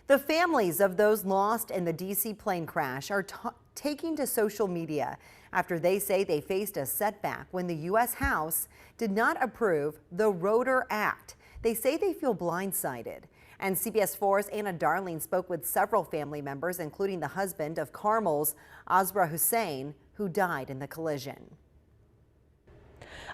The families of those lost in the D.C. plane crash are taking to social media after they say they faced a setback when the U.S. House did not approve the Rotor Act. They say they feel blindsided. And CBS 4's Anna Darling spoke with several family members, including the husband of Carmel's Asra Hussein, who died in the collision.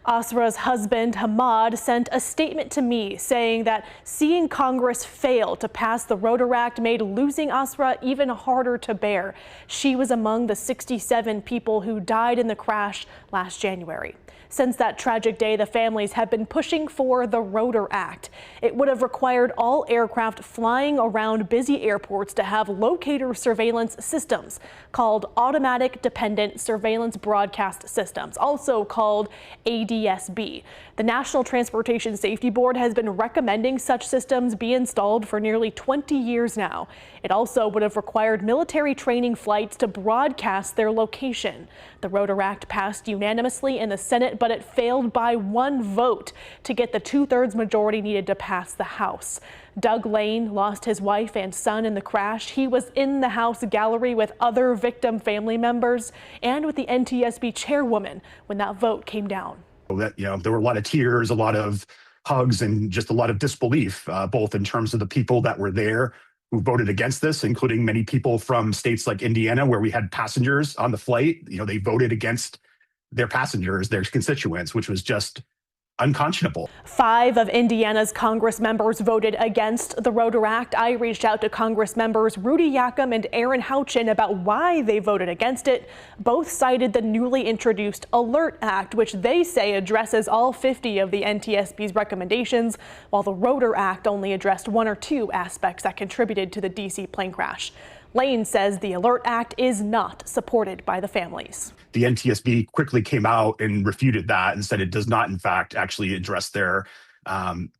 Asra's husband, Hamad, sent a statement to me saying that seeing Congress fail to pass the Rotor Act made losing Asra even harder to bear. She was among the 67 people who died in the crash last January. Since that tragic day, the families have been pushing for the Rotor Act. It would have required all aircraft flying around busy airports to have locator surveillance systems called Automatic Dependent Surveillance Broadcast Systems, also called ADSB. The National Transportation Safety Board has been recommending such systems be installed for nearly 20 years now. It also would have required military training flights to broadcast their location. The Rotor Act passed unanimously in the Senate, but it failed by one vote to get the 2/3 majority needed to pass the House. Doug Lane lost his wife and son in the crash. He was in the House gallery with other victim family members and with the NTSB chairwoman when that vote came down. There were a lot of tears, a lot of hugs, and just a lot of disbelief, both in terms of the people that were there who voted against this, including many people from states like Indiana, where we had passengers on the flight. They voted against their passengers, their constituents, which was just unconscionable. 5 of Indiana's Congress members voted against the Rotor Act. I reached out to Congress members Rudy Yakam and Aaron Houchin about why they voted against it. Both cited the newly introduced ALERT Act, which they say addresses all 50 of the NTSB's recommendations, while the Rotor Act only addressed 1 or 2 aspects that contributed to the D.C. plane crash. Lane says the ALERT Act is not supported by the families. The NTSB quickly came out and refuted that and said it does not, in fact, actually address their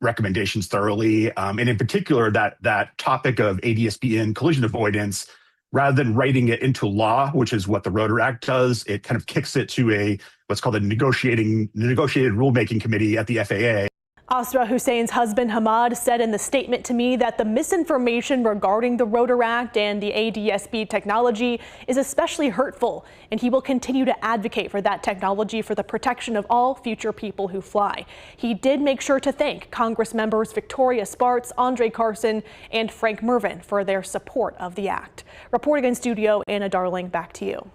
recommendations thoroughly. And in particular, that topic of ADSB and collision avoidance, rather than writing it into law, which is what the Rotor Act does, it kind of kicks it to what's called a negotiated rulemaking committee at the FAA. Asra Hussein's husband Hamad said in the statement to me that the misinformation regarding the Rotor Act and the ADSB technology is especially hurtful, and he will continue to advocate for that technology for the protection of all future people who fly. He did make sure to thank Congress members Victoria Spartz, Andre Carson, and Frank Mervin for their support of the act. Reporting in studio, Anna Darling, back to you.